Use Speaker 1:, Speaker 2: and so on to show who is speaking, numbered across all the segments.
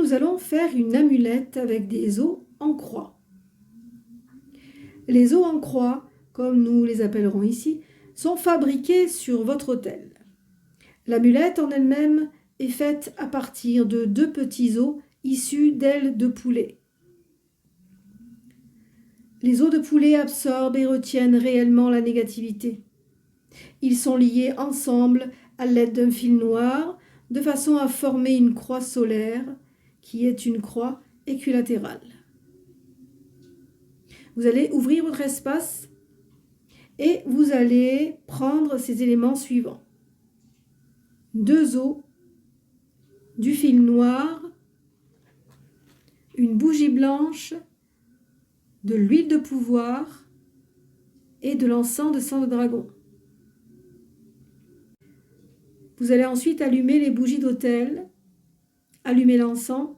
Speaker 1: nous allons faire une amulette avec des os en croix. Les os en croix, comme nous les appellerons ici, sont fabriqués sur votre autel. L'amulette en elle-même est faite à partir de 2 petits os issus d'ailes de poulet. Les os de poulet absorbent et retiennent réellement la négativité. Ils sont liés ensemble à l'aide d'un fil noir de façon à former une croix solaire qui est une croix équilatérale. Vous allez ouvrir votre espace et vous allez prendre ces éléments suivants. 2 os, du fil noir, une bougie blanche, de l'huile de pouvoir et de l'encens de sang de dragon. Vous allez ensuite allumer les bougies d'autel, allumer l'encens,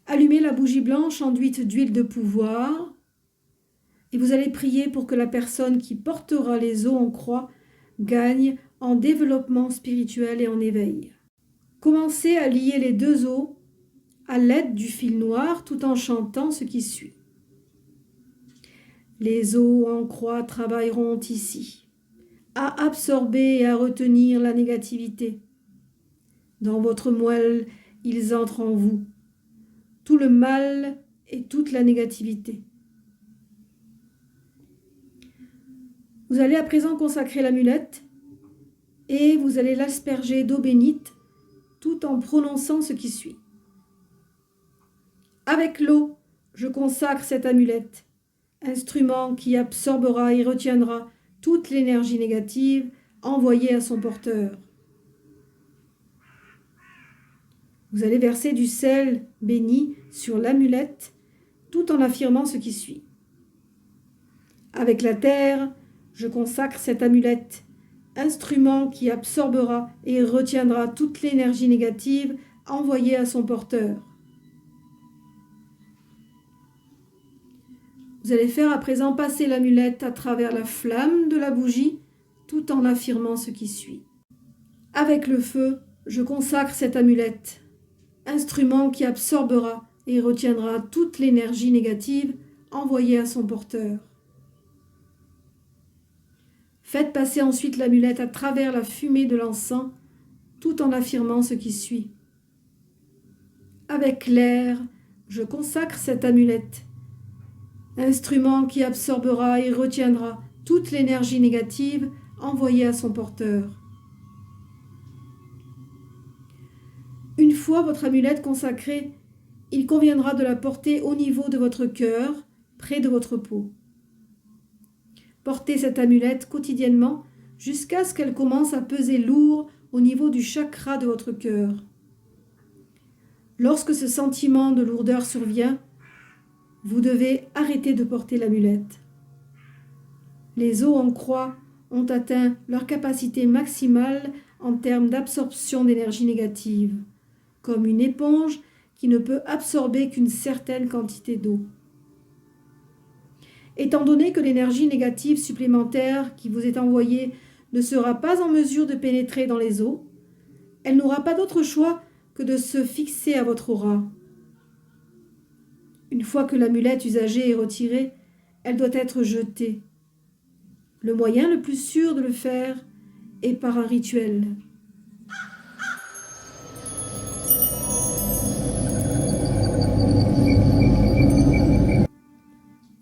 Speaker 1: allumer la bougie blanche enduite d'huile de pouvoir et vous allez prier pour que la personne qui portera les os en croix gagne en développement spirituel et en éveil. Commencez à lier les 2 os à l'aide du fil noir tout en chantant ce qui suit. Les os en croix travailleront ici à absorber et à retenir la négativité. Dans votre moelle, ils entrent en vous, tout le mal et toute la négativité. Vous allez à présent consacrer l'amulette et vous allez l'asperger d'eau bénite tout en prononçant ce qui suit. Avec l'eau, je consacre cette amulette, instrument qui absorbera et retiendra toute l'énergie négative envoyée à son porteur. Vous allez verser du sel béni sur l'amulette tout en affirmant ce qui suit. Avec la terre, je consacre cette amulette, instrument qui absorbera et retiendra toute l'énergie négative envoyée à son porteur. Vous allez faire à présent passer l'amulette à travers la flamme de la bougie tout en affirmant ce qui suit. Avec le feu, je consacre cette amulette, instrument qui absorbera et retiendra toute l'énergie négative envoyée à son porteur. Faites passer ensuite l'amulette à travers la fumée de l'encens tout en affirmant ce qui suit. Avec l'air, je consacre cette amulette, instrument qui absorbera et retiendra toute l'énergie négative envoyée à son porteur. Une fois votre amulette consacrée, il conviendra de la porter au niveau de votre cœur, près de votre peau. Portez cette amulette quotidiennement jusqu'à ce qu'elle commence à peser lourd au niveau du chakra de votre cœur. Lorsque ce sentiment de lourdeur survient, vous devez arrêter de porter l'amulette. Les os en croix ont atteint leur capacité maximale en termes d'absorption d'énergie négative, comme une éponge qui ne peut absorber qu'une certaine quantité d'eau. Étant donné que l'énergie négative supplémentaire qui vous est envoyée ne sera pas en mesure de pénétrer dans les os, elle n'aura pas d'autre choix que de se fixer à votre aura. Une fois que l'amulette usagée est retirée, elle doit être jetée. Le moyen le plus sûr de le faire est par un rituel.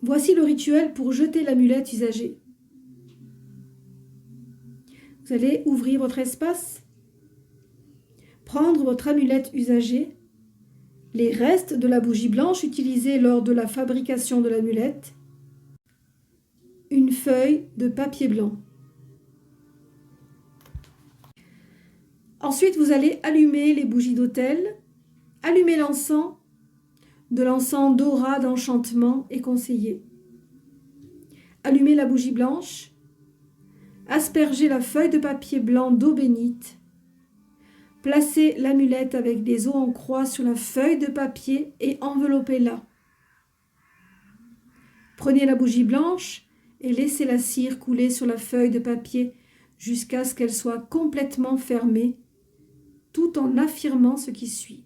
Speaker 1: Voici le rituel pour jeter l'amulette usagée. Vous allez ouvrir votre espace, prendre votre amulette usagée, les restes de la bougie blanche utilisée lors de la fabrication de l'amulette, une feuille de papier blanc. Ensuite, vous allez allumer les bougies d'autel, allumer l'encens, de l'encens d'aura d'enchantement est conseillé. Allumez la bougie blanche, aspergez la feuille de papier blanc d'eau bénite, placez l'amulette avec des os en croix sur la feuille de papier et enveloppez-la. Prenez la bougie blanche et laissez la cire couler sur la feuille de papier jusqu'à ce qu'elle soit complètement fermée, tout en affirmant ce qui suit.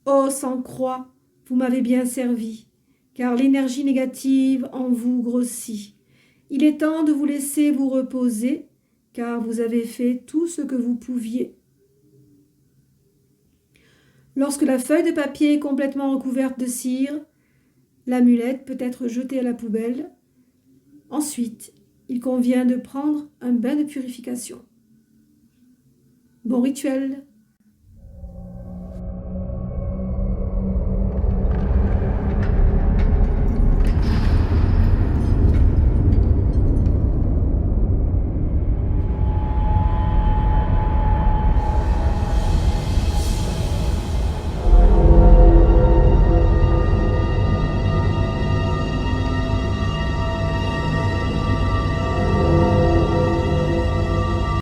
Speaker 1: Ô sang croix, vous m'avez bien servi, car l'énergie négative en vous grossit. Il est temps de vous laisser vous reposer, car vous avez fait tout ce que vous pouviez. Lorsque la feuille de papier est complètement recouverte de cire, l'amulette peut être jetée à la poubelle. Ensuite, il convient de prendre un bain de purification. Bon rituel!